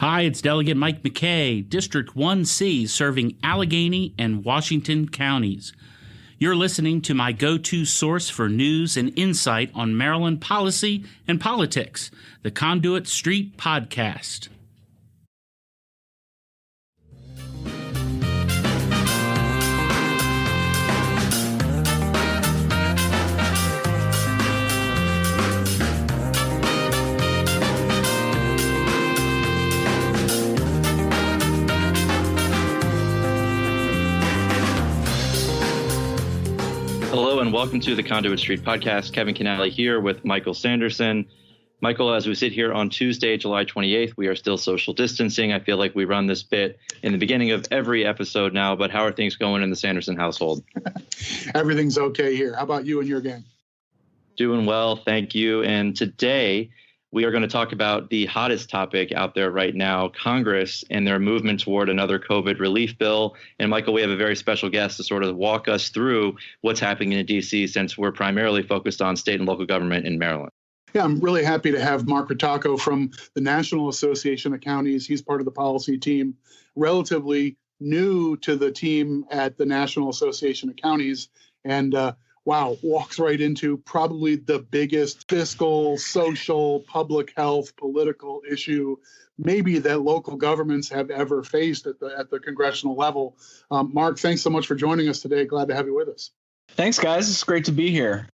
Hi, it's Delegate Mike McKay, District 1C, serving Allegheny and Washington counties. You're listening to my go-to source for news and insight on Maryland policy and politics, the Conduit Street Podcast. Hello and welcome to the Conduit Street Podcast. Kevin Kinnally here with Michael Sanderson. Michael, as we sit here on Tuesday, July 28th, we are still social distancing. I feel like we run this bit in the beginning of every episode now, but how are things going in the Sanderson household? Everything's okay here. How about you and your gang? Doing well, thank you. And today we are going to talk about the hottest topic out there right now, Congress and their movement toward another COVID relief bill. And Michael, we have a very special guest to sort of walk us through what's happening in D.C. since we're primarily focused on state and local government in Maryland. Yeah, I'm really happy to have Mark Ritacco from the National Association of Counties. He's part of the policy team, relatively new to the team at the National Association of Counties. And wow, walks right into probably the biggest fiscal, social, public health, political issue maybe that local governments have ever faced at the congressional level. Mark, thanks so much for joining us today. Glad to have you with us. Thanks, guys. It's great to be here.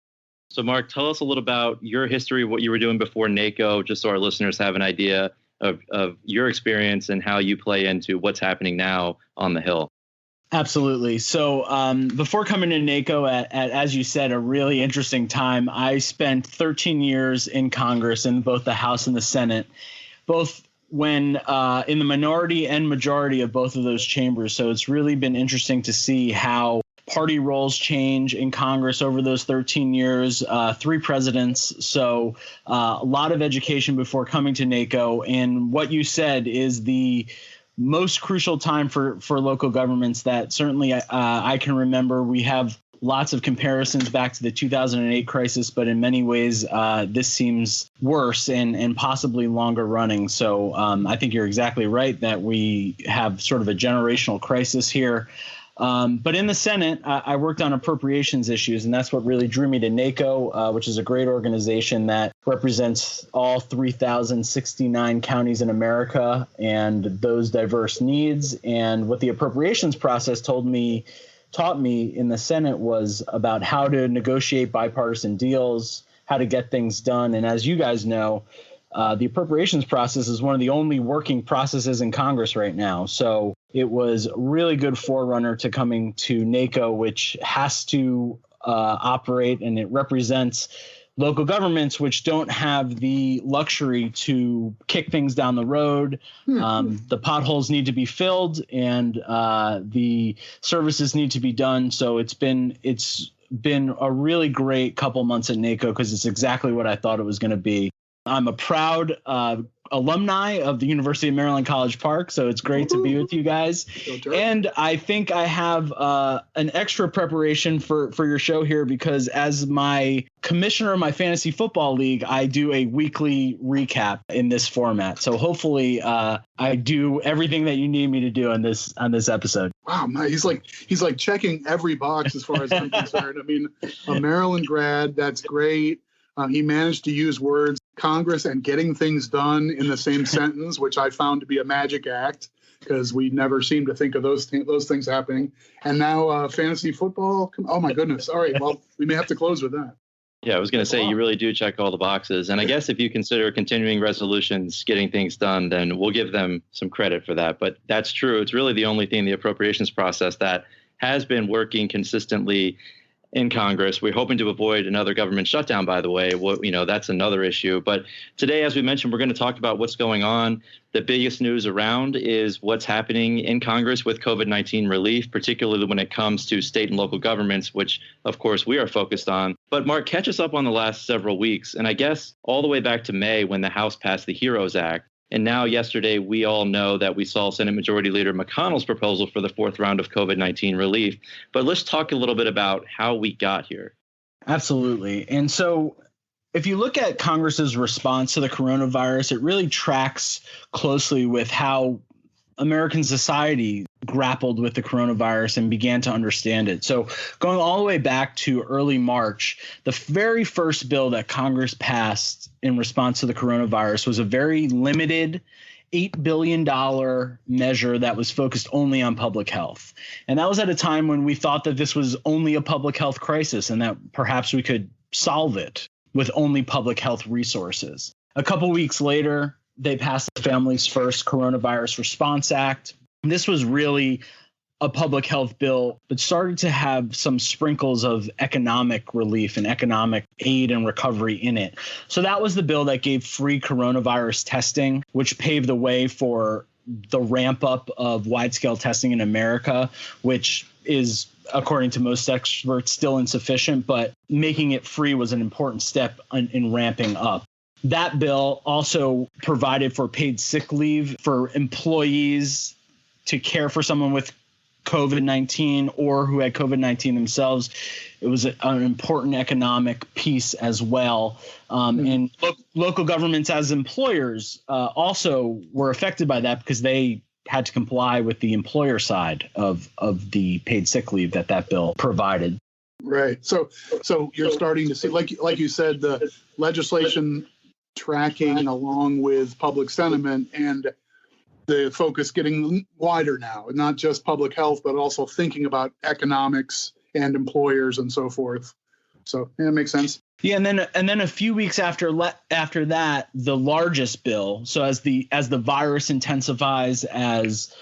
So, Mark, tell us a little about your history, what you were doing before NACo, just so our listeners have an idea of your experience and how you play into what's happening now on the Hill. Absolutely. So before coming to NACo at, as you said, a really interesting time, I spent 13 years in Congress in both the House and the Senate, both when in the minority and majority of both of those chambers. So it's really been interesting to see how party roles change in Congress over those 13 years, 3 presidents. So a lot of education before coming to NACo. And what you said is the most crucial time for local governments that certainly I can remember. We have lots of comparisons back to the 2008 crisis, but in many ways, this seems worse and possibly longer running. So I think you're exactly right that we have sort of a generational crisis here. But in the Senate, I worked on appropriations issues, and that's what really drew me to NACo, which is a great organization that represents all 3,069 counties in America and those diverse needs. And what the appropriations process taught me in the Senate was about how to negotiate bipartisan deals, how to get things done. And as you guys know, the appropriations process is one of the only working processes in Congress right now. So it was a really good forerunner to coming to NACo, which has to operate, and it represents local governments which don't have the luxury to kick things down the road. The potholes need to be filled, and the services need to be done. So it's been a really great couple months at NACo because it's exactly what I thought it was going to be. I'm a proud alumni of the University of Maryland College Park, so it's great to be with you guys. And I think I have an extra preparation for your show here because as my commissioner of my fantasy football league, I do a weekly recap in this format. So hopefully I do everything that you need me to do on this episode. Wow, man, he's like checking every box as far as I'm concerned. I mean, a Maryland grad, that's great. He managed to use words Congress and getting things done in the same sentence, which I found to be a magic act because we never seem to think of those things happening. And now fantasy football. Oh, my goodness. All right. Well, we may have to close with that. Yeah, I was going to say, you really do check all the boxes. And I guess if you consider continuing resolutions getting things done, then we'll give them some credit for that. But that's true. It's really the only thing, the appropriations process, that has been working consistently in Congress. We're hoping to avoid another government shutdown, by the way. That's another issue. But today, as we mentioned, we're going to talk about what's going on. The biggest news around is what's happening in Congress with COVID-19 relief, particularly when it comes to state and local governments, which, of course, we are focused on. But Mark, catch us up on the last several weeks. And I guess all the way back to May when the House passed the HEROES Act. And now yesterday, we all know that we saw Senate Majority Leader McConnell's proposal for the 4th round of COVID-19 relief. But let's talk a little bit about how we got here. Absolutely. And so if you look at Congress's response to the coronavirus, it really tracks closely with how American society grappled with the coronavirus and began to understand it. So going all the way back to early March, the very first bill that Congress passed in response to the coronavirus was a very limited $8 billion measure that was focused only on public health. And that was at a time when we thought that this was only a public health crisis and that perhaps we could solve it with only public health resources. A couple weeks later, they passed the Families First Coronavirus Response Act. This was really a public health bill, but started to have some sprinkles of economic relief and economic aid and recovery in it. So that was the bill that gave free coronavirus testing, which paved the way for the ramp up of wide-scale testing in America, which is, according to most experts, still insufficient, but making it free was an important step in ramping up. That bill also provided for paid sick leave for employees to care for someone with COVID-19 or who had COVID-19 themselves. It was an important economic piece as well. And local governments as employers also were affected by that because they had to comply with the employer side of the paid sick leave that bill provided. Right. So you're starting to see, like you said, the legislation tracking along with public sentiment and the focus getting wider now, not just public health, but also thinking about economics and employers and so forth. So yeah, it makes sense. Yeah, and then a few weeks after that, the largest bill. So as the virus intensifies, as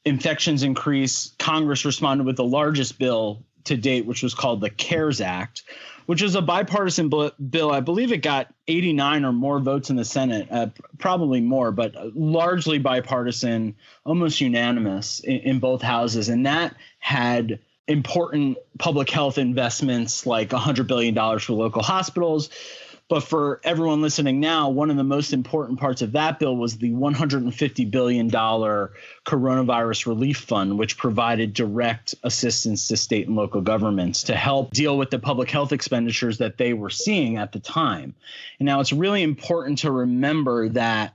infections increase, Congress responded with the largest bill to date, which was called the CARES Act, which is a bipartisan bill. I believe it got 89 or more votes in the Senate, probably more, but largely bipartisan, almost unanimous in both houses. And that had important public health investments like $100 billion for local hospitals. But for everyone listening now, one of the most important parts of that bill was the $150 billion coronavirus relief fund, which provided direct assistance to state and local governments to help deal with the public health expenditures that they were seeing at the time. And now it's really important to remember that,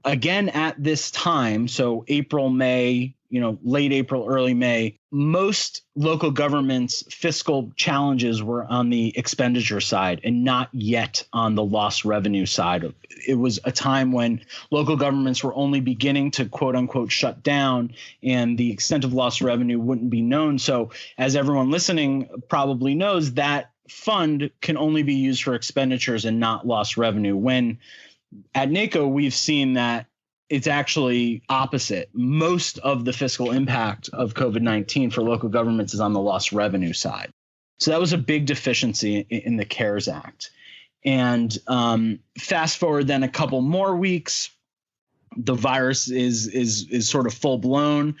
again, at this time, so April, May, late April, early May, most local governments' fiscal challenges were on the expenditure side and not yet on the lost revenue side. It was a time when local governments were only beginning to, quote unquote, shut down, and the extent of lost revenue wouldn't be known. So as everyone listening probably knows, that fund can only be used for expenditures and not lost revenue. When at NACo, we've seen that it's actually opposite. Most of the fiscal impact of COVID-19 for local governments is on the lost revenue side. So that was a big deficiency in the CARES Act. And fast forward then a couple more weeks, the virus is sort of full blown.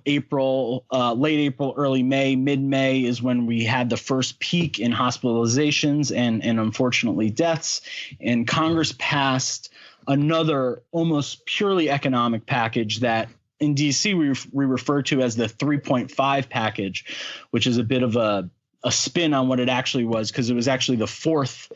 April, late April, early May, mid-May is when we had the first peak in hospitalizations and unfortunately deaths. And Congress passed another almost purely economic package that in D.C. we refer to as the 3.5 package, which is a bit of a spin on what it actually was, because it was actually the fourth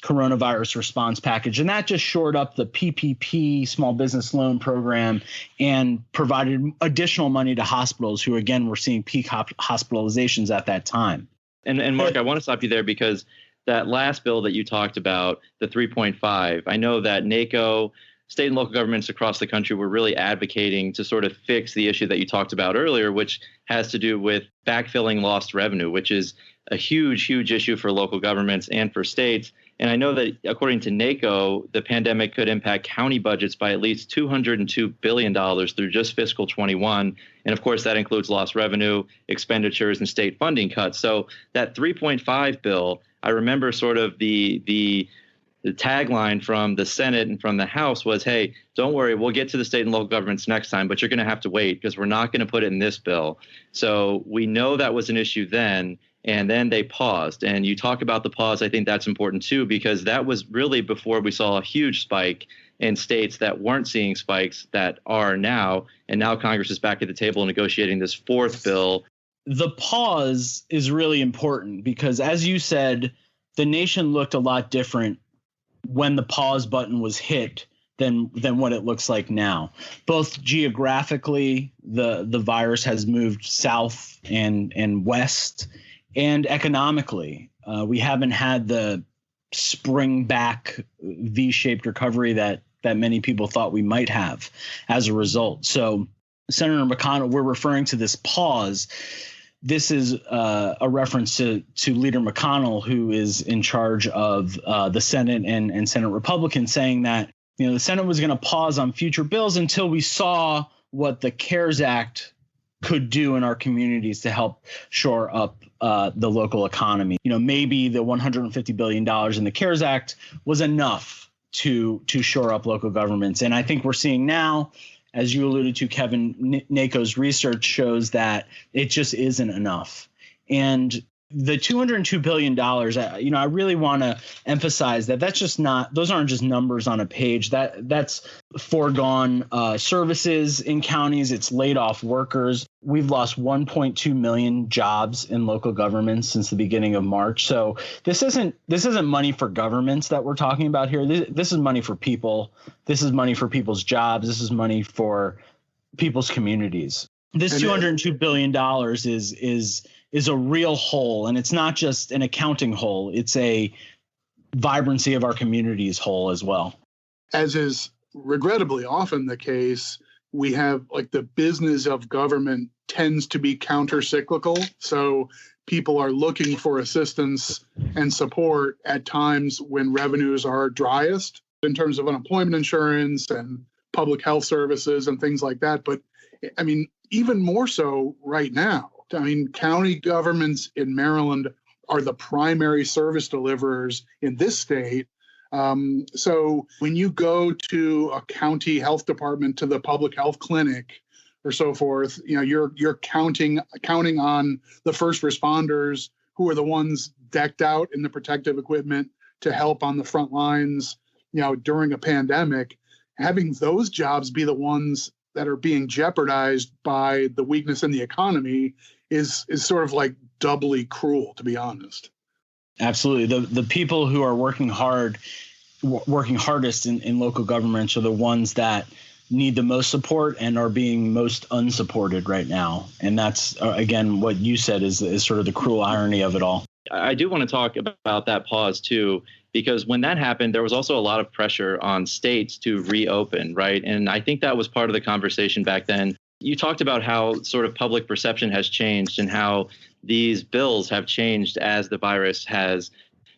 coronavirus response package. And that just shored up the PPP small business loan program and provided additional money to hospitals who, again, were seeing peak hospitalizations at that time. And Mark, I want to stop you there because that last bill that you talked about, the 3.5, I know that NACo, state and local governments across the country were really advocating to sort of fix the issue that you talked about earlier, which has to do with backfilling lost revenue, which is a huge, huge issue for local governments and for states. And I know that according to NACo, the pandemic could impact county budgets by at least $202 billion through just fiscal 21. And of course, that includes lost revenue, expenditures, and state funding cuts. So that 3.5 bill, I remember sort of the tagline from the Senate and from the House was, hey, don't worry, we'll get to the state and local governments next time, but you're going to have to wait because we're not going to put it in this bill. So we know that was an issue then. And then they paused. And you talk about the pause. I think that's important, too, because that was really before we saw a huge spike in states that weren't seeing spikes that are now. And now Congress is back at the table negotiating this fourth bill. The pause is really important because, as you said, the nation looked a lot different when the pause button was hit than what it looks like now. Both geographically, the virus has moved south and west, and economically, we haven't had the spring back V-shaped recovery that many people thought we might have as a result. So Senator McConnell, we're referring to this pause. This is a reference to Leader McConnell, who is in charge of the Senate and Senate Republicans, saying that the Senate was going to pause on future bills until we saw what the CARES Act could do in our communities to help shore up the local economy. Maybe the $150 billion in the CARES Act was enough to shore up local governments. And I think we're seeing now, as you alluded to, Kevin, NACo's research shows that it just isn't enough. And the $202 billion, I really want to emphasize that those aren't just numbers on a page. That's foregone services in counties. It's laid off workers. We've lost 1.2 million jobs in local governments since the beginning of March. So this isn't money for governments that we're talking about here. This is money for people. This is money for people's jobs. This is money for people's communities. This $202 billion is a real hole, and it's not just an accounting hole. It's a vibrancy of our communities hole as well. As is regrettably often the case, we have the business of government tends to be counter-cyclical. So people are looking for assistance and support at times when revenues are driest in terms of unemployment insurance and public health services and things like that. But even more so right now. County governments in Maryland are the primary service deliverers in this state. So when you go to a county health department, to the public health clinic or so forth, you're counting on the first responders, who are the ones decked out in the protective equipment to help on the front lines, during a pandemic. Having those jobs be the ones that are being jeopardized by the weakness in the economy is sort of doubly cruel, to be honest. Absolutely. The people who are working hardest in local governments are the ones that need the most support and are being most unsupported right now. And that's, again, what you said is sort of the cruel irony of it all. I do want to talk about that pause, too, because when that happened, there was also a lot of pressure on states to reopen, right? And I think that was part of the conversation back then. You talked about how sort of public perception has changed and how these bills have changed as the virus has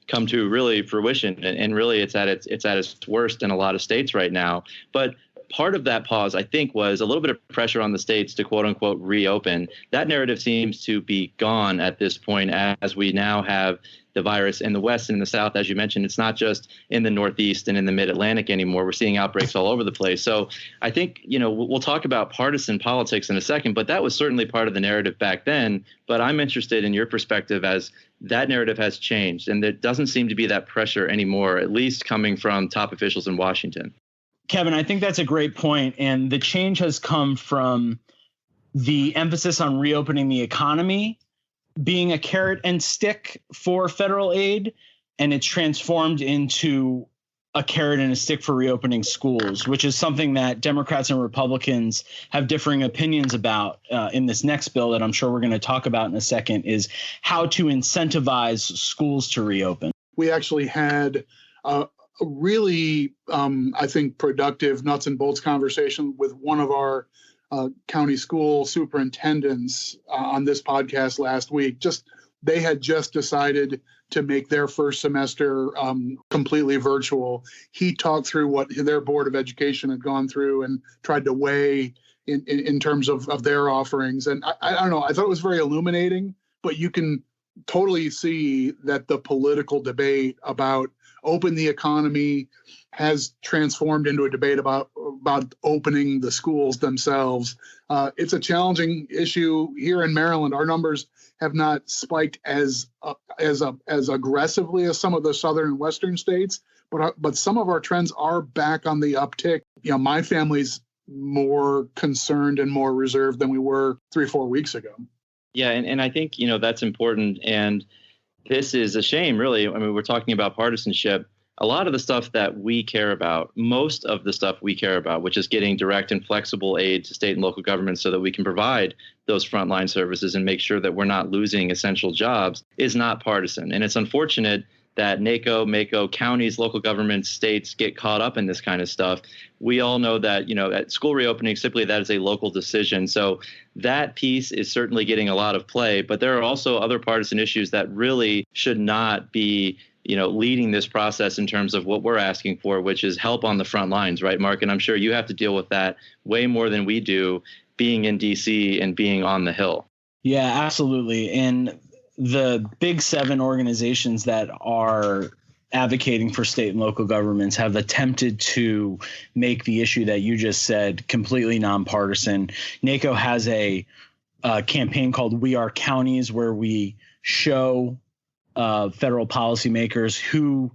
come to really fruition. And really, it's at its worst in a lot of states right now. But part of that pause, I think, was a little bit of pressure on the states to, quote unquote, reopen. That narrative seems to be gone at this point, as we now have the virus in the West and in the South. As you mentioned, it's not just in the Northeast and in the Mid-Atlantic anymore. We're seeing outbreaks all over the place. So I think, we'll talk about partisan politics in a second, but that was certainly part of the narrative back then. But I'm interested in your perspective, as that narrative has changed and there doesn't seem to be that pressure anymore, at least coming from top officials in Washington. Kevin, I think that's a great point. And the change has come from the emphasis on reopening the economy being a carrot and stick for federal aid, and it's transformed into a carrot and a stick for reopening schools, which is something that Democrats and Republicans have differing opinions about in this next bill that I'm sure we're going to talk about in a second, is how to incentivize schools to reopen. We actually had a really, I think, productive nuts and bolts conversation with one of our county school superintendents on this podcast last week. They had just decided to make their first semester completely virtual. He talked through what their Board of Education had gone through and tried to weigh in terms of their offerings. And I don't know, I thought it was very illuminating, but you can totally see that the political debate about open the economy has transformed into a debate about opening the schools themselves. It's a challenging issue here in Maryland. Our numbers have not spiked as aggressively as some of the southern and western states, but some of our trends are back on the uptick. My family's more concerned and more reserved than we were 3 or 4 weeks ago. Yeah, and I think that's important. And This is a shame, really. I mean, we're talking about partisanship. A lot of the stuff that we care about, most of the stuff we care about, which is getting direct and flexible aid to state and local governments so that we can provide those frontline services and make sure that we're not losing essential jobs, is not partisan. And it's unfortunate that NACo, MACo, counties, local governments, states get caught up in this kind of stuff. We all know that, at school reopening, simply that is a local decision. So that piece is certainly getting a lot of play. But there are also other partisan issues that really should not be leading this process in terms of what we're asking for, which is help on the front lines, right, Mark? And I'm sure you have to deal with that way more than we do, being in D.C. and being on the Hill. Yeah, absolutely. And the big 7 organizations that are advocating for state and local governments have attempted to make the issue that you just said completely nonpartisan. NACo has a campaign called We Are Counties, where we show federal policymakers who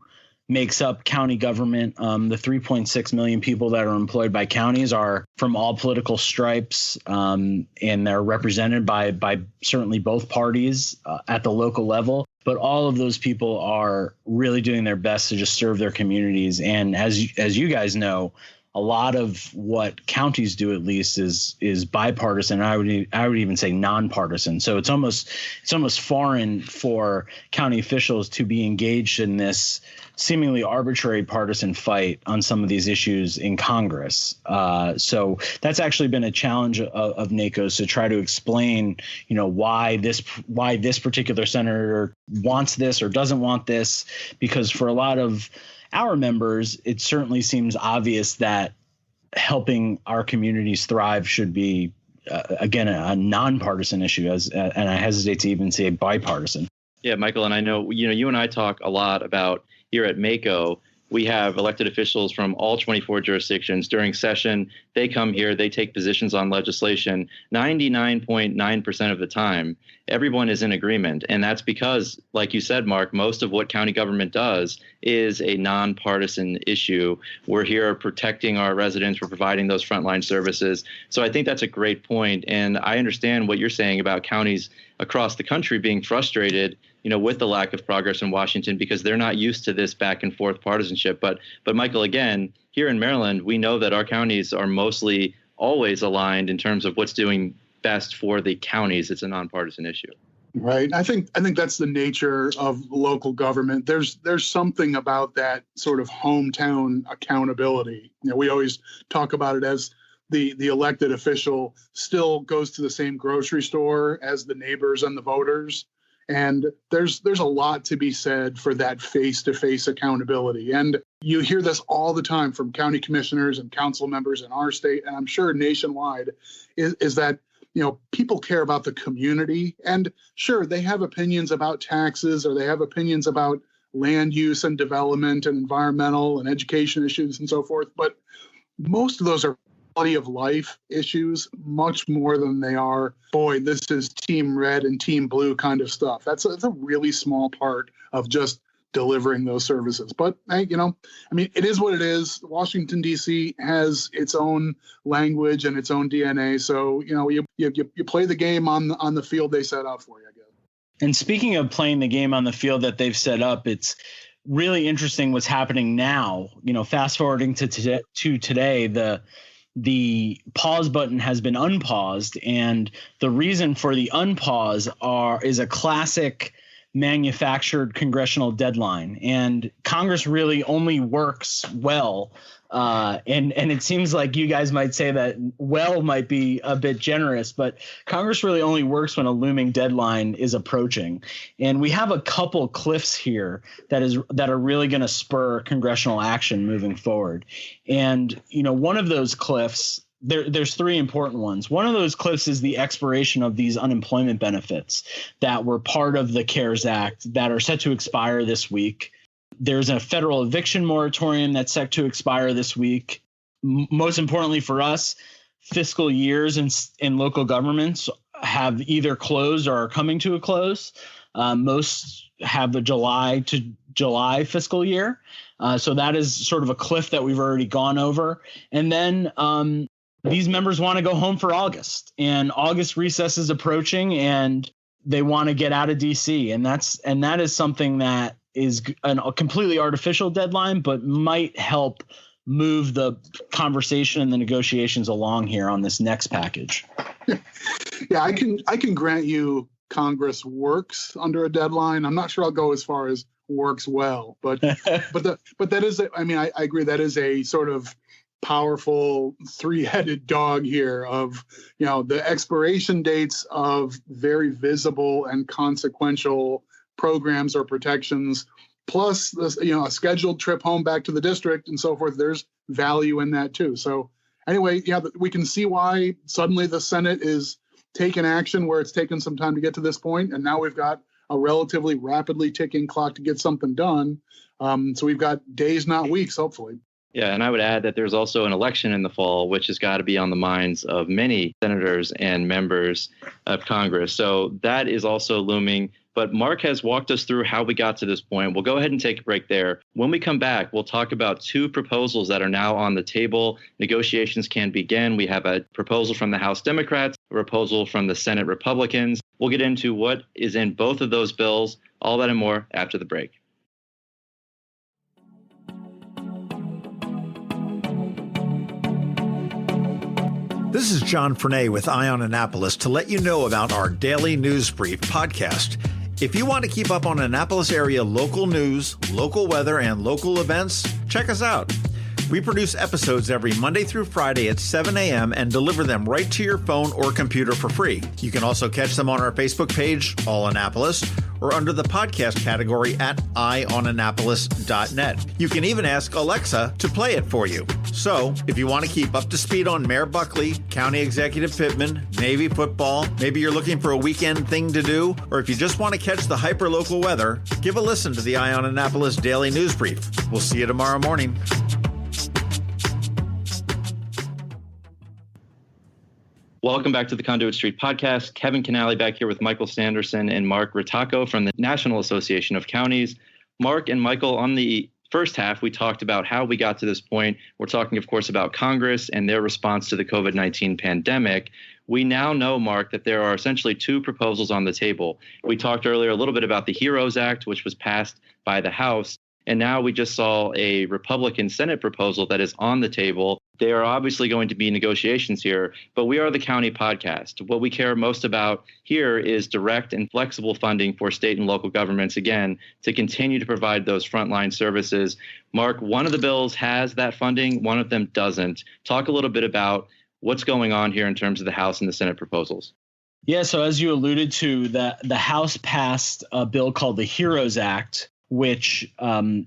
makes up county government. The 3.6 million people that are employed by counties are from all political stripes, and they're represented by certainly both parties at the local level. But all of those people are really doing their best to just serve their communities. And as you guys know, a lot of what counties do, at least, is bipartisan. I would even say nonpartisan. So it's almost foreign for county officials to be engaged in this seemingly arbitrary partisan fight on some of these issues in Congress. So that's actually been a challenge of NACo's, to try to explain, why this particular senator wants this or doesn't want this, because for a lot of our members, it certainly seems obvious that helping our communities thrive should be, again, a nonpartisan issue, and I hesitate to even say bipartisan. Yeah, Michael, and I know, you and I talk a lot about here at MACo. We have elected officials from all 24 jurisdictions. During session, they come here, they take positions on legislation. 99.9% of the time, everyone is in agreement. And that's because, like you said, Mark, most of what county government does is a nonpartisan issue. We're here protecting our residents. We're providing those frontline services. So I think that's a great point. And I understand what you're saying about counties across the country being frustrated, with the lack of progress in Washington, because they're not used to this back and forth partisanship. But Michael, again, here in Maryland, we know that our counties are mostly always aligned in terms of what's doing best for the counties. It's a nonpartisan issue. Right. I think that's the nature of local government. There's something about that sort of hometown accountability. We always talk about it as the elected official still goes to the same grocery store as the neighbors and the voters. And there's a lot to be said for that face-to-face accountability. And you hear this all the time from county commissioners and council members in our state, and I'm sure nationwide, is that, people care about the community. And sure, they have opinions about taxes, or they have opinions about land use and development and environmental and education issues and so forth. But most of those are quality of life issues, much more than they are, boy, this is team red and team blue kind of stuff. That's a really small part of just delivering those services. But hey, it is what it is. Washington, D.C. has its own language and its own DNA. So, you play the game on the field they set up for you, I guess. And speaking of playing the game on the field that they've set up, it's really interesting what's happening now. Fast forwarding to today, the pause button has been unpaused, and the reason for the unpause is a classic manufactured congressional deadline. And Congress really only works well. And it seems like you guys might say that well might be a bit generous, but Congress really only works when a looming deadline is approaching. And we have a couple cliffs here that are really going to spur congressional action moving forward. And, one of those cliffs, there's 3 important ones. One of those cliffs is the expiration of these unemployment benefits that were part of the CARES Act that are set to expire this week. There's a federal eviction moratorium that's set to expire this week. Most importantly for us, fiscal years in local governments have either closed or are coming to a close. Most have the July to July fiscal year. So that is sort of a cliff that we've already gone over. And then these members want to go home for August, and August recess is approaching, and they want to get out of DC, and that is something that is a completely artificial deadline, but might help move the conversation and the negotiations along here on this next package. Yeah, I can grant you Congress works under a deadline. I'm not sure I'll go as far as works well, but that is, I agree, that is a sort of powerful three-headed dog here of, the expiration dates of very visible and consequential programs or protections, plus this, a scheduled trip home back to the district and so forth. There's value in that too. So anyway, we can see why suddenly the Senate is taking action where it's taken some time to get to this point, and now we've got a relatively rapidly ticking clock to get something done. So we've got days, not weeks, hopefully. Yeah, and I would add that there's also an election in the fall, which has got to be on the minds of many senators and members of Congress. So that is also looming. But Mark has walked us through how we got to this point. We'll go ahead and take a break there. When we come back, we'll talk about two proposals that are now on the table. Negotiations can begin. We have a proposal from the House Democrats, a proposal from the Senate Republicans. We'll get into what is in both of those bills, all that and more after the break. This is John Fernay with Eye on Annapolis to let you know about our daily news brief podcast. If you want to keep up on Annapolis area local news, local weather, and local events, check us out. We produce episodes every Monday through Friday at 7 a.m. and deliver them right to your phone or computer for free. You can also catch them on our Facebook page, All Annapolis, or under the podcast category at eyeonannapolis.net. You can even ask Alexa to play it for you. So, if you want to keep up to speed on Mayor Buckley, County Executive Pittman, Navy football, maybe you're looking for a weekend thing to do, or if you just want to catch the hyper-local weather, give a listen to the Eye on Annapolis Daily News Brief. We'll see you tomorrow morning. Welcome back to the Conduit Street Podcast. Kevin Kinnally back here with Michael Sanderson and Mark Ritacco from the National Association of Counties. Mark and Michael, on the first half, we talked about how we got to this point. We're talking, of course, about Congress and their response to the COVID-19 pandemic. We now know, Mark, that there are essentially two proposals on the table. We talked earlier a little bit about the HEROES Act, which was passed by the House. And now we just saw a Republican Senate proposal that is on the table. There are obviously going to be negotiations here, but we are the county podcast. What we care most about here is direct and flexible funding for state and local governments, again, to continue to provide those frontline services. Mark, one of the bills has that funding, one of them doesn't. Talk a little bit about what's going on here in terms of the House and the Senate proposals. Yeah, so as you alluded to, the House passed a bill called the HEROES Act, which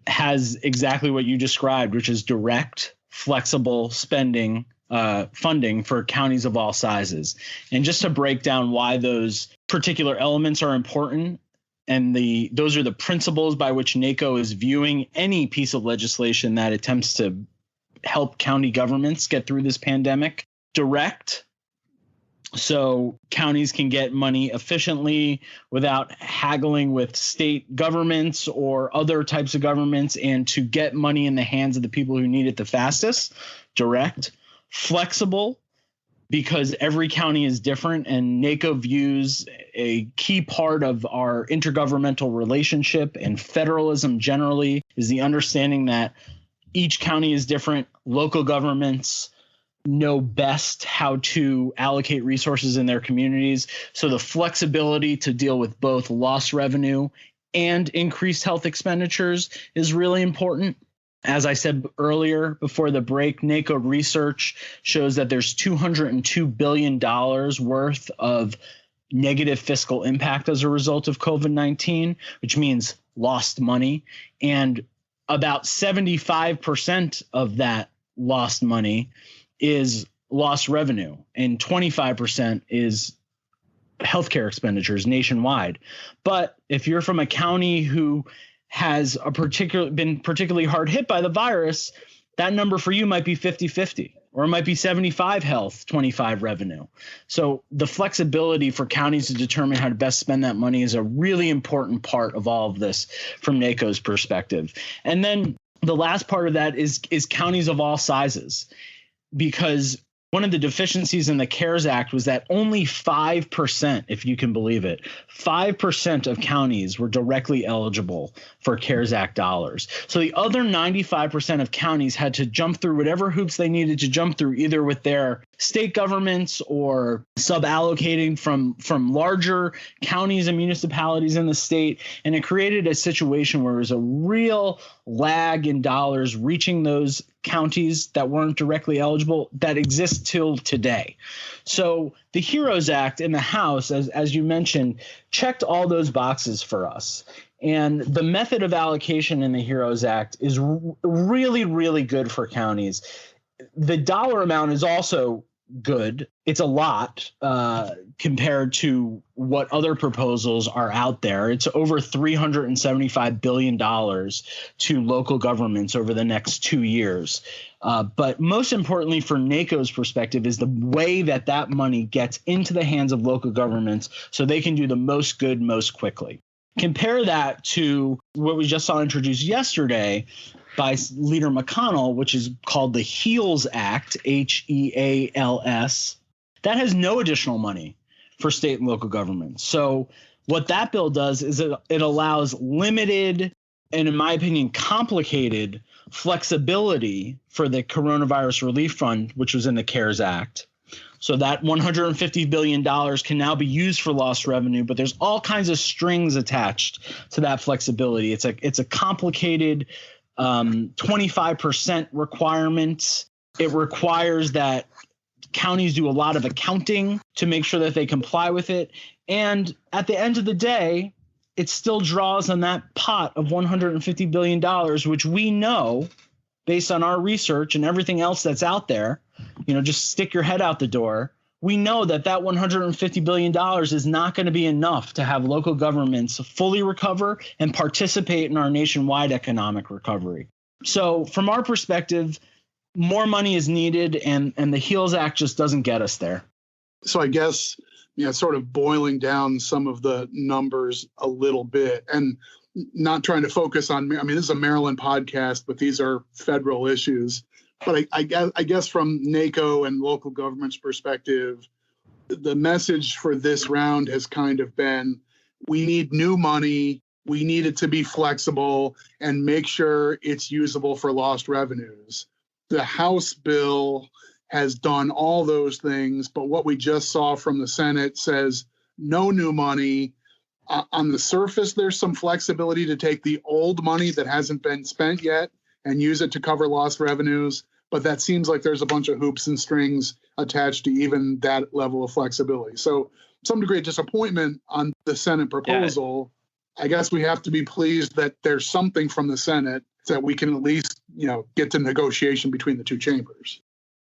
has exactly what you described, which is direct, flexible spending, funding for counties of all sizes. And just to break down why those particular elements are important, and those are the principles by which NACo is viewing any piece of legislation that attempts to help county governments get through this pandemic. Direct, so counties can get money efficiently without haggling with state governments or other types of governments, and to get money in the hands of the people who need it the fastest. Direct. Flexible, because every county is different, and NACo views a key part of our intergovernmental relationship and federalism generally is the understanding that each county is different. Local governments know best how to allocate resources in their communities. So the flexibility to deal with both lost revenue and increased health expenditures is really important. As I said earlier before the break, NACo research shows that there's $202 billion worth of negative fiscal impact as a result of COVID-19, which means lost money. And about 75% of that lost money is lost revenue, and 25% is healthcare expenditures nationwide. But if you're from a county who has been particularly hard hit by the virus, that number for you might be 50-50, or it might be 75 health, 25 revenue. So the flexibility for counties to determine how to best spend that money is a really important part of all of this from NACo's perspective. And then the last part of that is counties of all sizes, because One of the deficiencies in the CARES Act was that only 5%, if you can believe it, 5% of counties were directly eligible for CARES Act dollars. So the other 95% of counties had to jump through whatever hoops they needed to jump through, either with their state governments or sub-allocating from larger counties and municipalities in the state. And it created a situation where there was a real lag in dollars reaching those counties that weren't directly eligible that exists till today. So the HEROES Act in the House, as you mentioned, checked all those boxes for us. And the method of allocation in the HEROES Act is really, really good for counties. The dollar amount is also good. It's a lot compared to what other proposals are out there. It's over $375 billion to local governments over the next 2 years. But most importantly for NACo's perspective is the way that money gets into the hands of local governments so they can do the most good most quickly. Compare that to what we just saw introduced yesterday by Leader McConnell, which is called the HEALS Act, HEALS. That has no additional money for state and local governments. So what that bill does is it allows limited and, in my opinion, complicated flexibility for the Coronavirus Relief Fund, which was in the CARES Act. So that $150 billion can now be used for lost revenue, but there's all kinds of strings attached to that flexibility. It's a complicated 25% requirement. It requires that counties do a lot of accounting to make sure that they comply with it. And at the end of the day, it still draws on that pot of $150 billion, which we know, based on our research and everything else that's out there, just stick your head out the door. We know that $150 billion is not going to be enough to have local governments fully recover and participate in our nationwide economic recovery. So from our perspective, more money is needed, and the HEALS Act just doesn't get us there. So I guess, sort of boiling down some of the numbers a little bit and not trying to focus on, this is a Maryland podcast, but these are federal issues. But I guess from NACo and local government's perspective, the message for this round has kind of been, we need new money, we need it to be flexible, and make sure it's usable for lost revenues. The House bill has done all those things, but what we just saw from the Senate says no new money. On the surface, there's some flexibility to take the old money that hasn't been spent yet and use it to cover lost revenues. But that seems like there's a bunch of hoops and strings attached to even that level of flexibility. So some degree of disappointment on the Senate proposal. Yeah. I guess we have to be pleased that there's something from the Senate that we can at least, get to negotiation between the two chambers.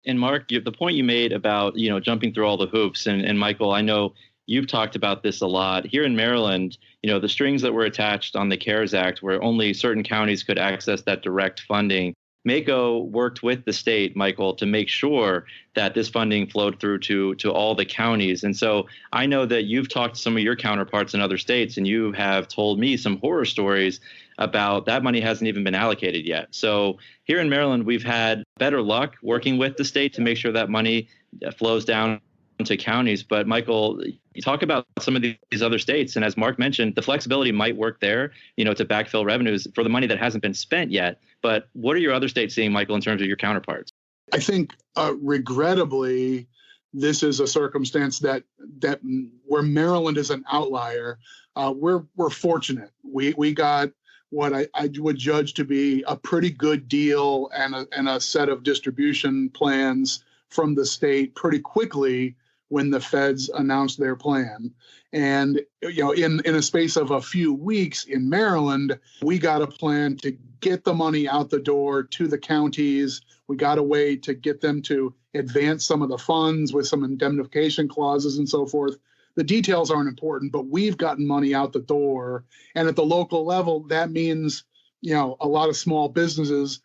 And Mark, the point you made about, jumping through all the hoops, and Michael, I know you've talked about this a lot. Here in Maryland, the strings that were attached on the CARES Act where only certain counties could access that direct funding. NACo worked with the state, Michael, to make sure that this funding flowed through to all the counties. And so I know that you've talked to some of your counterparts in other states, and you have told me some horror stories about that money hasn't even been allocated yet. So here in Maryland, we've had better luck working with the state to make sure that money flows down to counties. But Michael, you talk about some of these other states, and as Mark mentioned, the flexibility might work there, to backfill revenues for the money that hasn't been spent yet. But what are your other states seeing, Michael, in terms of your counterparts? I think regrettably, this is a circumstance that where Maryland is an outlier. We're fortunate. We got what I would judge to be a pretty good deal and a set of distribution plans from the state pretty quickly when the feds announced their plan. And, in a space of a few weeks in Maryland, we got a plan to get the money out the door to the counties. We got a way to get them to advance some of the funds with some indemnification clauses and so forth. The details aren't important, but we've gotten money out the door. And at the local level, that means, a lot of small businesses,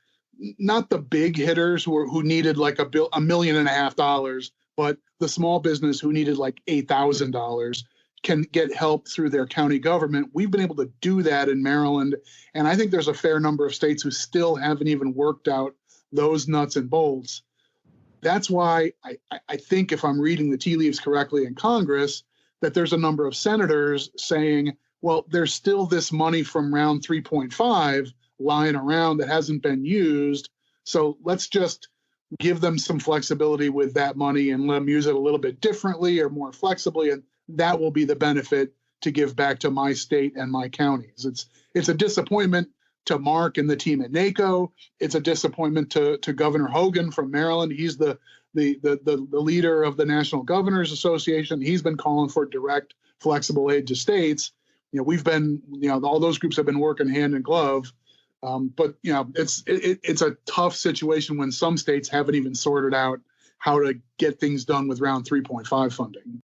not the big hitters who needed like $1.5 million, but the small business who needed like $8,000 can get help through their county government. We've been able to do that in Maryland. And I think there's a fair number of states who still haven't even worked out those nuts and bolts. That's why I think, if I'm reading the tea leaves correctly in Congress, that there's a number of senators saying, well, there's still this money from round 3.5 lying around that hasn't been used. So let's just give them some flexibility with that money and let them use it a little bit differently or more flexibly. And that will be the benefit to give back to my state and my counties. It's a disappointment to Mark and the team at NACo. It's a disappointment to Governor Hogan from Maryland. He's the leader of the National Governors Association. He's been calling for direct, flexible aid to states. We've been, all those groups have been working hand in glove. But it's a tough situation when some states haven't even sorted out how to get things done with round 3.5 funding.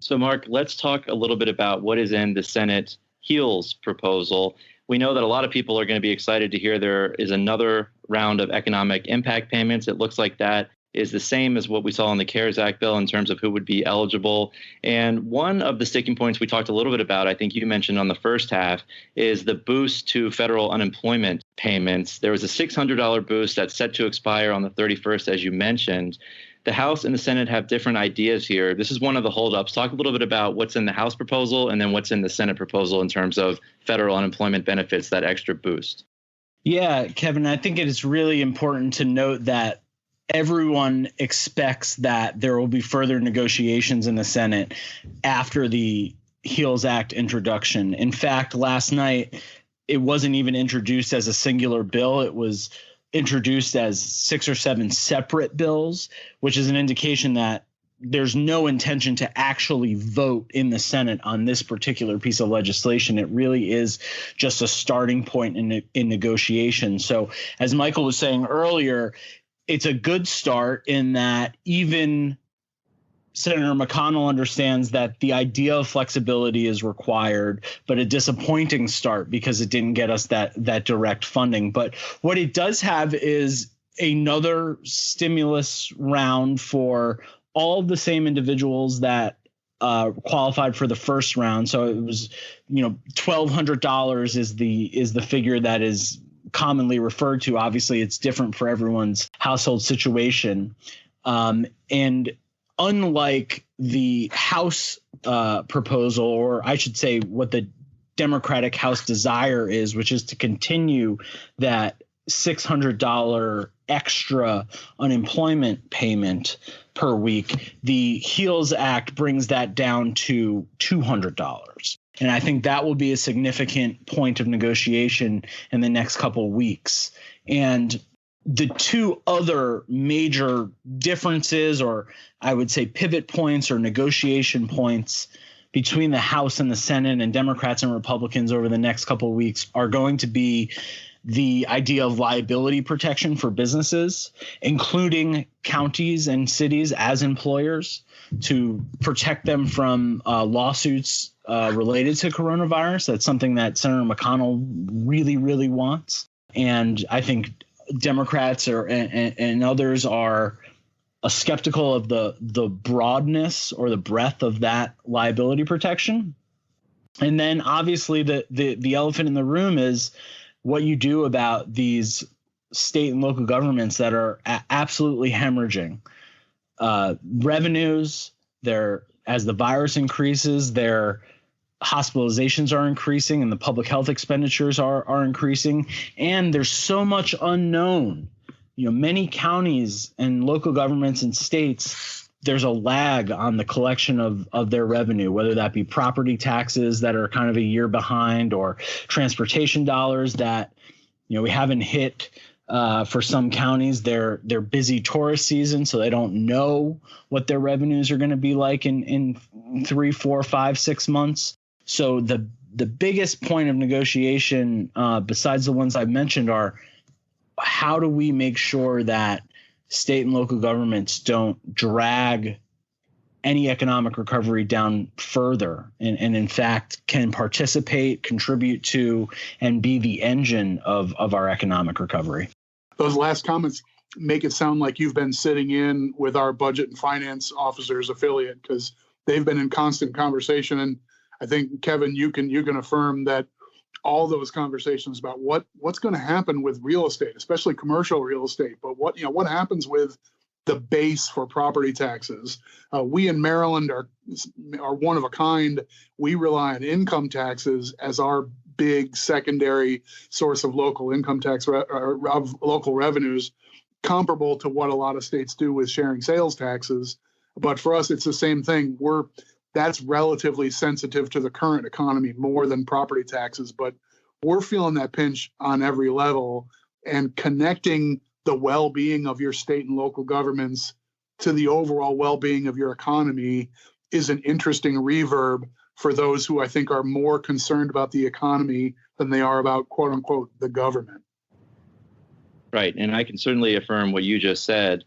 So, Mark, let's talk a little bit about what is in the Senate HEALS proposal. We know that a lot of people are going to be excited to hear there is another round of economic impact payments. It looks like that is the same as what we saw in the CARES Act bill in terms of who would be eligible. And one of the sticking points we talked a little bit about, I think you mentioned on the first half, is the boost to federal unemployment payments. There was a $600 boost that's set to expire on the 31st, as you mentioned. The House and the Senate have different ideas here. This is one of the holdups. Talk a little bit about what's in the House proposal and then what's in the Senate proposal in terms of federal unemployment benefits, that extra boost. Yeah, Kevin, I think it is really important to note that everyone expects that there will be further negotiations in the Senate after the HEALS Act introduction. In fact, last night, it wasn't even introduced as a singular bill. It was introduced as 6 or 7 separate bills, which is an indication that there's no intention to actually vote in the Senate on this particular piece of legislation. It really is just a starting point in negotiation. So as Michael was saying earlier, it's a good start in that even Senator McConnell understands that the idea of flexibility is required, but a disappointing start because it didn't get us that direct funding. But what it does have is another stimulus round for all the same individuals that qualified for the first round. So it was, $1,200 is the figure that is commonly referred to. Obviously, it's different for everyone's household situation. And unlike the House proposal, or I should say what the Democratic House desire is, which is to continue that $600 extra unemployment payment per week, the HEALS Act brings that down to $200. And I think that will be a significant point of negotiation in the next couple of weeks. And the two other major differences, or I would say pivot points or negotiation points between the House and the Senate and Democrats and Republicans over the next couple of weeks, are going to be the idea of liability protection for businesses, including counties and cities as employers, to protect them from lawsuits related to coronavirus. That's something that Senator McConnell really, really wants. And I think Democrats and others are skeptical of the broadness or the breadth of that liability protection. And then obviously the elephant in the room is what you do about these state and local governments that are absolutely hemorrhaging revenues. As the virus increases, their hospitalizations are increasing and the public health expenditures are increasing. And there's so much unknown. Many counties and local governments and states, there's a lag on the collection of their revenue, whether that be property taxes that are kind of a year behind, or transportation dollars that we haven't hit for some counties. They're busy tourist season, so they don't know what their revenues are going to be like in 3, 4, 5, 6 months. So the biggest point of negotiation, besides the ones I've mentioned, are how do we make sure that state and local governments don't drag any economic recovery down further and in fact can participate, contribute to, and be the engine of our economic recovery. Those last comments make it sound like you've been sitting in with our budget and finance officers affiliate, because they've been in constant conversation. And I think, Kevin, you can affirm that all those conversations about what's going to happen with real estate, especially commercial real estate, but what happens with the base for property taxes. We in Maryland are one of a kind. We rely on income taxes as our big secondary source of local income tax of local revenues, comparable to what a lot of states do with sharing sales taxes. But for us, it's the same thing. That's relatively sensitive to the current economy more than property taxes, but we're feeling that pinch on every level, and connecting the well-being of your state and local governments to the overall well-being of your economy is an interesting reverb for those who I think are more concerned about the economy than they are about, quote unquote, the government. Right. And I can certainly affirm what you just said.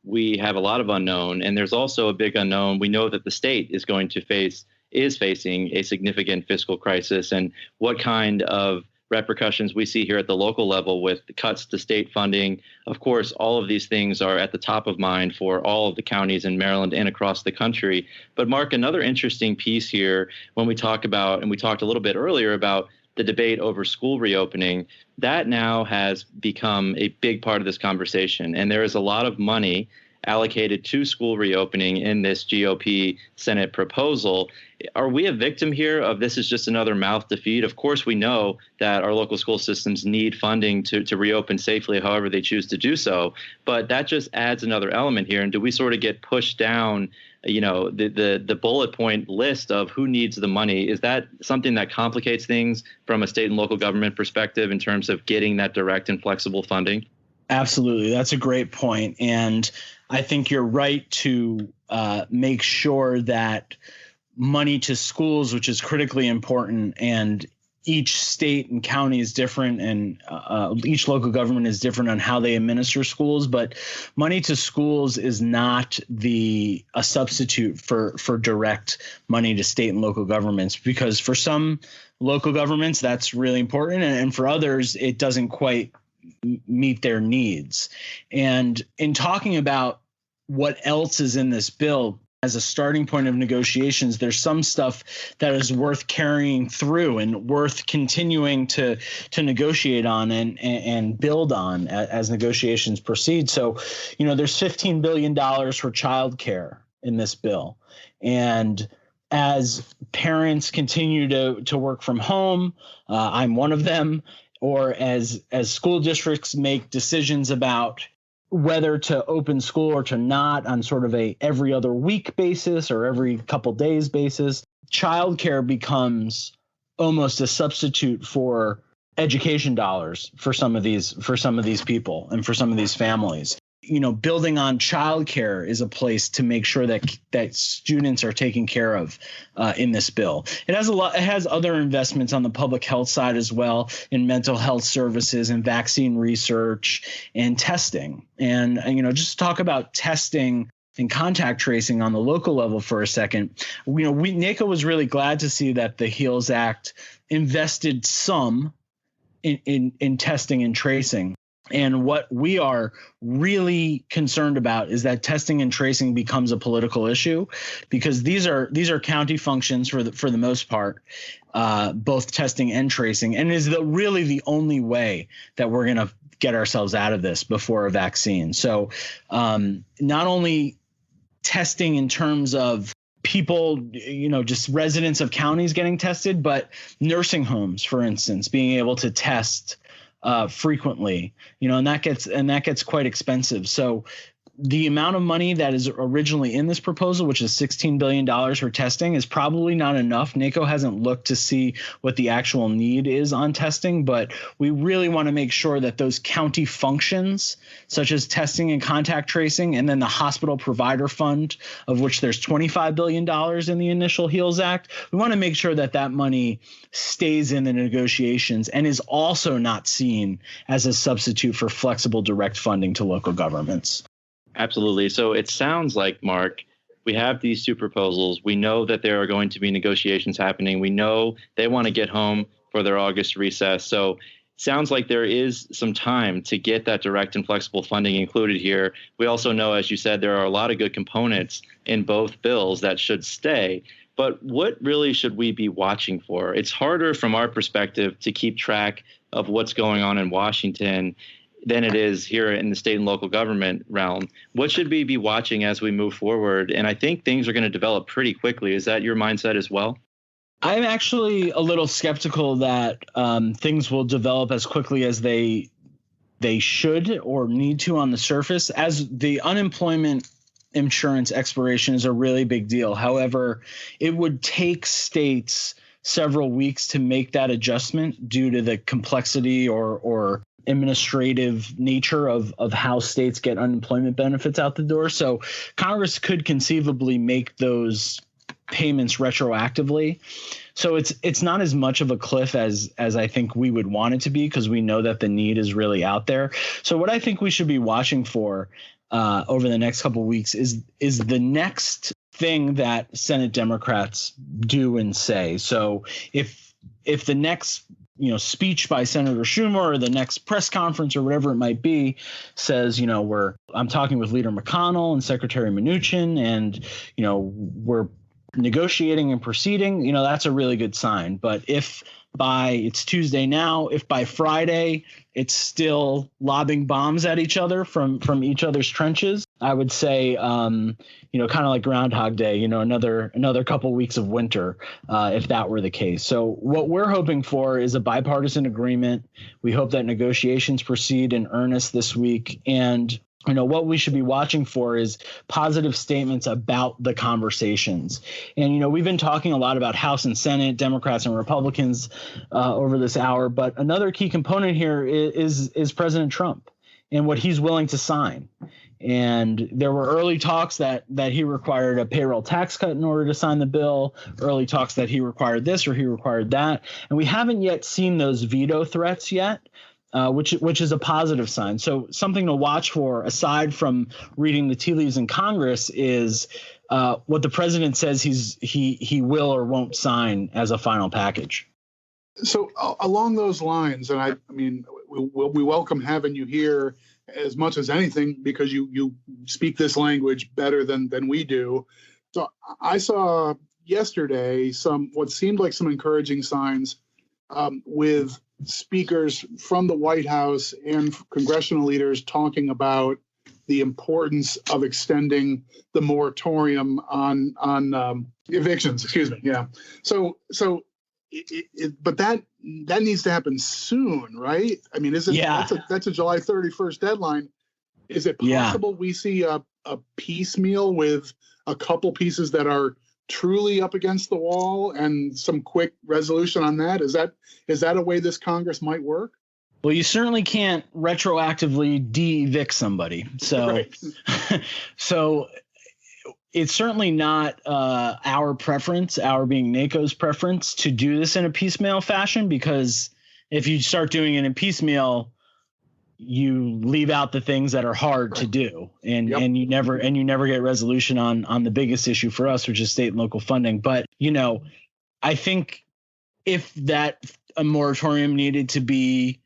We have a lot of unknown, and there's also a big unknown. We know that the state is facing a significant fiscal crisis, and what kind of repercussions we see here at the local level with the cuts to state funding. Of course, all of these things are at the top of mind for all of the counties in Maryland and across the country. But Mark, another interesting piece here when we talk about, and we talked a little bit earlier about the debate over school reopening, that now has become a big part of this conversation. And there is a lot of money allocated to school reopening in this GOP Senate proposal. Are we a victim here of this is just another mouth to feed? Of course, we know that our local school systems need funding to reopen safely, however they choose to do so. But that just adds another element here. And do we sort of get pushed down, the bullet point list of who needs the money? Is that something that complicates things from a state and local government perspective in terms of getting that direct and flexible funding? Absolutely. That's a great point. And I think you're right to make sure that money to schools, which is critically important, and each state and county is different, and each local government is different on how they administer schools. But money to schools is not a substitute for direct money to state and local governments, because for some local governments, that's really important. And for others, it doesn't quite meet their needs. And in talking about what else is in this bill, as a starting point of negotiations, there's some stuff that is worth carrying through and worth continuing to negotiate on and build on as negotiations proceed. So, there's $15 billion for childcare in this bill. And as parents continue to work from home, I'm one of them, or as school districts make decisions about whether to open school or to not on sort of a every other week basis or every couple days basis, childcare becomes almost a substitute for education dollars for some of these people and for some of these families. Building on childcare is a place to make sure that students are taken care of in this bill. It has other investments on the public health side as well, in mental health services and vaccine research and testing. And just talk about testing and contact tracing on the local level for a second. NACo was really glad to see that the HEALS Act invested some in testing and tracing. And what we are really concerned about is that testing and tracing becomes a political issue, because these are county functions for the most part, both testing and tracing, and is really the only way that we're going to get ourselves out of this before a vaccine. So not only testing in terms of people, just residents of counties getting tested, but nursing homes, for instance, being able to test frequently, and that gets quite expensive. So the amount of money that is originally in this proposal, which is $16 billion for testing, is probably not enough. NACo hasn't looked to see what the actual need is on testing, but we really want to make sure that those county functions, such as testing and contact tracing, and then the hospital provider fund, of which there's $25 billion in the initial HEALS Act, we want to make sure that money stays in the negotiations and is also not seen as a substitute for flexible direct funding to local governments. Absolutely. So it sounds like, Mark, we have these two proposals. We know that there are going to be negotiations happening. We know they want to get home for their August recess. So it sounds like there is some time to get that direct and flexible funding included here. We also know, as you said, there are a lot of good components in both bills that should stay. But what really should we be watching for? It's harder from our perspective to keep track of what's going on in Washington. than it is here in the state and local government realm. What should we be watching as we move forward? And I think things are going to develop pretty quickly. Is that your mindset as well? I'm actually a little skeptical that things will develop as quickly as they should or need to on the surface, as the unemployment insurance expiration is a really big deal. However, it would take states several weeks to make that adjustment due to the complexity or administrative nature of how states get unemployment benefits out the door. So Congress could conceivably make those payments retroactively. So it's not as much of a cliff as I think we would want it to be, because we know that the need is really out there. So what I think we should be watching for over the next couple of weeks is the next thing that Senate Democrats do and say. So if the next speech by Senator Schumer or the next press conference or whatever it might be says, I'm talking with Leader McConnell and Secretary Mnuchin, and we're negotiating and proceeding, that's a really good sign. But if it's Tuesday now, if by Friday it's still lobbing bombs at each other from each other's trenches, I would say, kind of like Groundhog Day, another couple weeks of winter, if that were the case. So what we're hoping for is a bipartisan agreement. We hope that negotiations proceed in earnest this week. And what we should be watching for is positive statements about the conversations. And, we've been talking a lot about House and Senate, Democrats and Republicans over this hour. But another key component here is President Trump and what he's willing to sign. And there were early talks that he required a payroll tax cut in order to sign the bill, early talks that he required this or he required that. And we haven't yet seen those veto threats yet. Which is a positive sign. So something to watch for, aside from reading the tea leaves in Congress, is what the president says he will or won't sign as a final package. So along those lines, and I mean, we welcome having you here as much as anything, because you speak this language better than we do. So I saw yesterday what seemed like some encouraging signs with speakers from the White House and congressional leaders talking about the importance of extending the moratorium on evictions. Excuse me. Yeah. So but that needs to happen soon, right? I mean, is it? Yeah. That's a July 31st deadline. Is it possible we see a piecemeal with a couple pieces that are truly up against the wall and some quick resolution on that? Is that a way this Congress might work? Well, you certainly can't retroactively de-evict somebody. So, right. So it's certainly not our preference, our being NACo's preference, to do this in a piecemeal fashion, because if you start doing it in piecemeal, you leave out the things that are hard to do, and you never get resolution on the biggest issue for us, which is state and local funding. But I think if a moratorium needed to be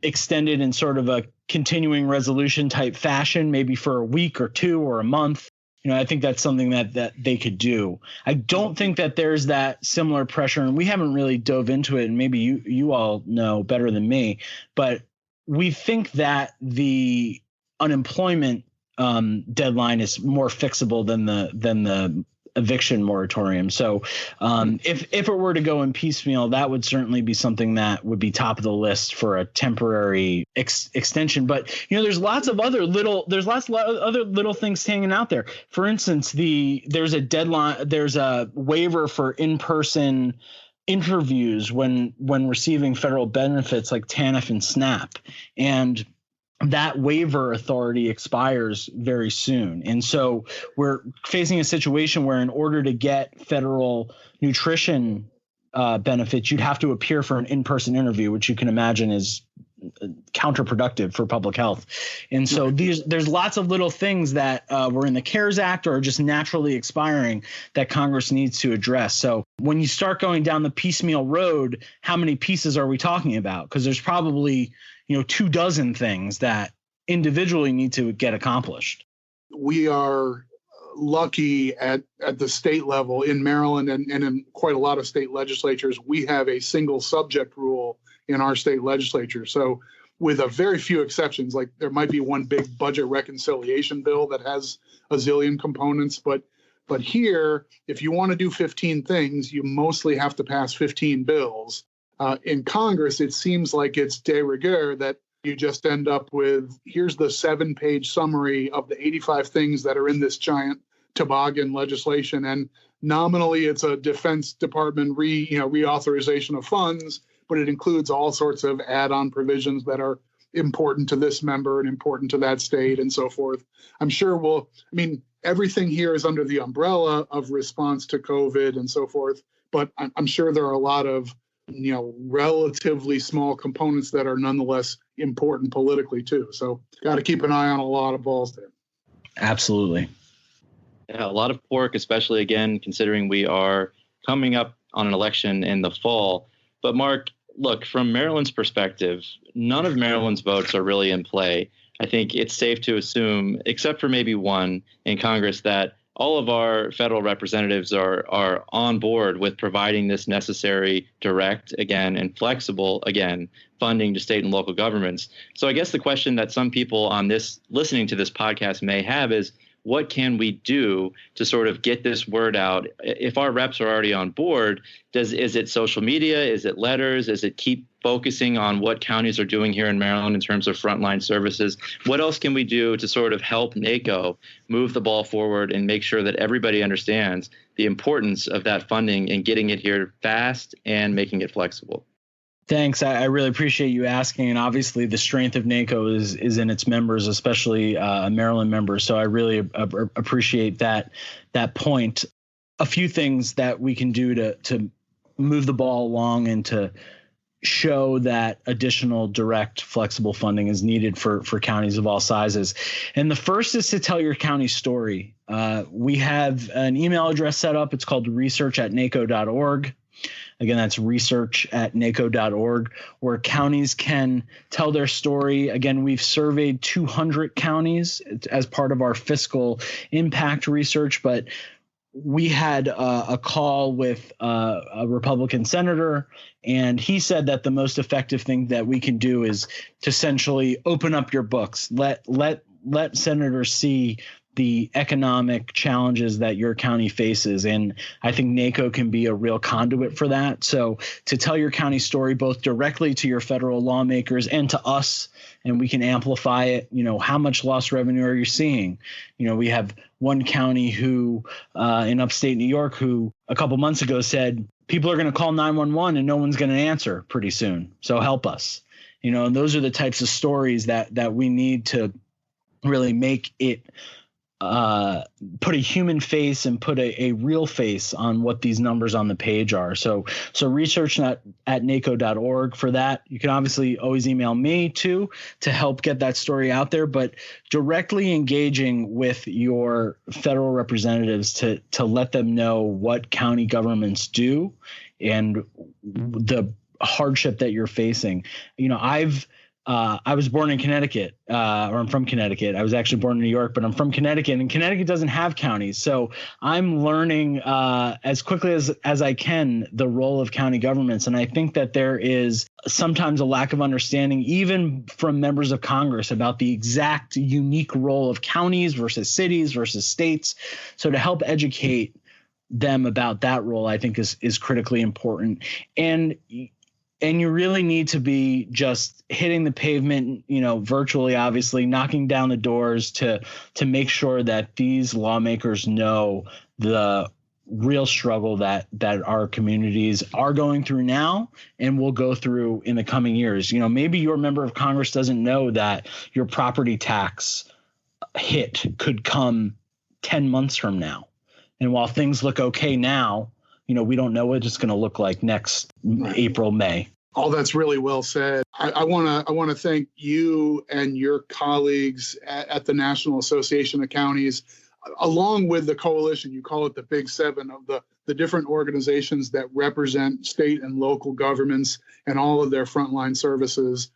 extended in sort of a continuing resolution type fashion, maybe for a week or two or a month, I think that's something that they could do. I don't think that there's that similar pressure, and we haven't really dove into it, and maybe you all know better than me, but we think that the unemployment deadline is more fixable than the eviction moratorium. So if it were to go in piecemeal, that would certainly be something that would be top of the list for a temporary extension. But there's lots of other little things hanging out there. For instance, there's a deadline. There's a waiver for in-person interviews when receiving federal benefits like TANF and SNAP, and that waiver authority expires very soon. And so we're facing a situation where in order to get federal nutrition benefits, you'd have to appear for an in-person interview, which you can imagine is counterproductive for public health. And so there's lots of little things that were in the CARES Act or just naturally expiring that Congress needs to address. So when you start going down the piecemeal road, how many pieces are we talking about? Because there's probably 24 things that individually need to get accomplished. We are lucky at the state level in Maryland and in quite a lot of state legislatures. We have a single subject rule in our state legislature. So with a very few exceptions. Like there might be one big budget reconciliation bill that has a zillion components, but here, if you want to do 15 things, you mostly have to pass 15 bills. In Congress, it seems like it's de rigueur that you just end up with, here's the 7-page summary of the 85 things that are in this giant toboggan legislation. And nominally, it's a Defense Department reauthorization of funds, but it includes all sorts of add-on provisions that are important to this member and important to that state and so forth. I'm sure everything here is under the umbrella of response to COVID and so forth, but I'm sure there are a lot of relatively small components that are nonetheless important politically too. So got to keep an eye on a lot of balls there. Absolutely. Yeah, a lot of pork, especially again, considering we are coming up on an election in the fall. But Mark, look, from Maryland's perspective, none of Maryland's votes are really in play. I think it's safe to assume, except for maybe one in Congress, that all of our federal representatives are on board with providing this necessary, direct, again, and flexible, again, funding to state and local governments. So I guess the question that some people on this listening to this podcast may have is, what can we do to sort of get this word out? If our reps are already on board, is it social media? Is it letters? Is it keep focusing on what counties are doing here in Maryland in terms of frontline services? What else can we do to sort of help NACo move the ball forward and make sure that everybody understands the importance of that funding and getting it here fast and making it flexible? Thanks. I really appreciate you asking. And obviously, the strength of NACo is in its members, especially Maryland members. So I really appreciate that point. A few things that we can do to move the ball along and to show that additional direct, flexible funding is needed for counties of all sizes. And the first is to tell your county story. We have an email address set up. It's called research@naco.org. Again, that's research@naco.org, where counties can tell their story. Again, we've surveyed 200 counties as part of our fiscal impact research, but we had a call with a Republican senator, and he said that the most effective thing that we can do is to essentially open up your books, let senators see the economic challenges that your county faces. And I think NACo can be a real conduit for that. So to tell your county story, both directly to your federal lawmakers and to us, and we can amplify it, how much lost revenue are you seeing? We have one county who in upstate New York who a couple months ago said, people are going to call 911 and no one's going to answer pretty soon. So help us. And those are the types of stories that we need to really make it put a human face and put a real face on what these numbers on the page are. So research at naco.org for that. You can obviously always email me too to help get that story out there, but directly engaging with your federal representatives to let them know what county governments do and the hardship that you're facing. I was born in Connecticut, or I'm from Connecticut. I was actually born in New York, but I'm from Connecticut, and Connecticut doesn't have counties. So I'm learning as quickly as I can the role of county governments. And I think that there is sometimes a lack of understanding, even from members of Congress, about the exact unique role of counties versus cities versus states. So to help educate them about that role, I think is critically important. And you really need to be just hitting the pavement, virtually, obviously, knocking down the doors to make sure that these lawmakers know the real struggle that our communities are going through now and will go through in the coming years. Maybe your member of Congress doesn't know that your property tax hit could come 10 months from now. And while things look okay now, we don't know what it's going to look like next April, May. Oh, that's really well said. I want to thank you and your colleagues at the National Association of Counties, along with the coalition. You call it the Big Seven of the different organizations that represent state and local governments and all of their frontline services.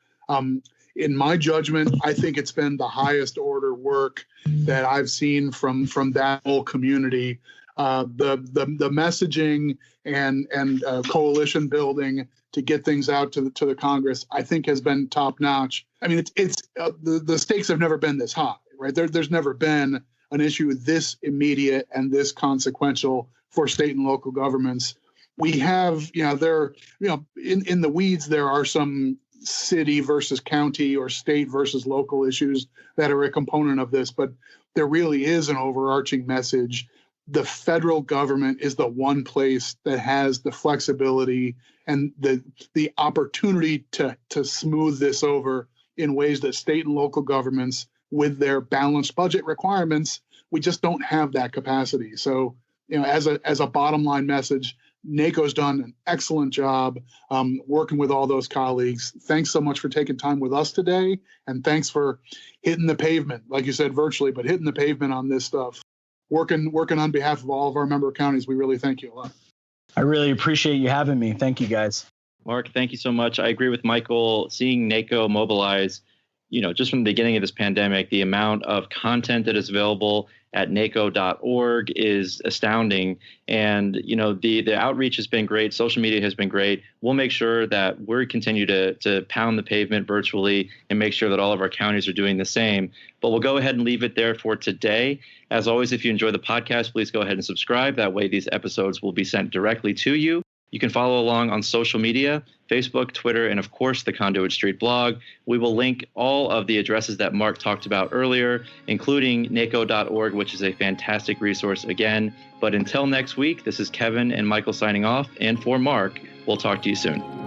In my judgment, I think it's been the highest order work that I've seen from that whole community. the messaging and coalition building to get things out to the Congress, I think, has been top notch. I mean, it's the stakes have never been this high, right? There's never been an issue this immediate and this consequential for state and local governments. We have, in the weeds, there are some city versus county or state versus local issues that are a component of this, but there really is an overarching message. The federal government is the one place that has the flexibility and the opportunity to smooth this over in ways that state and local governments, with their balanced budget requirements, we just don't have that capacity. So, as a bottom line message, NACo's done an excellent job working with all those colleagues. Thanks so much for taking time with us today, and thanks for hitting the pavement, like you said, virtually, but hitting the pavement on this stuff. Working on behalf of all of our member counties, we really thank you a lot. I really appreciate you having me. Thank you, guys. Mark, thank you so much. I agree with Michael. Seeing NACo mobilize, just from the beginning of this pandemic, the amount of content that is available at NACo.org is astounding. And, the outreach has been great. Social media has been great. We'll make sure that we continue to pound the pavement virtually and make sure that all of our counties are doing the same. But we'll go ahead and leave it there for today. As always, if you enjoy the podcast, please go ahead and subscribe. That way, these episodes will be sent directly to you. You can follow along on social media, Facebook, Twitter, and of course, the Conduit Street blog. We will link all of the addresses that Mark talked about earlier, including NACo.org, which is a fantastic resource again. But until next week, this is Kevin and Michael signing off. And for Mark, we'll talk to you soon.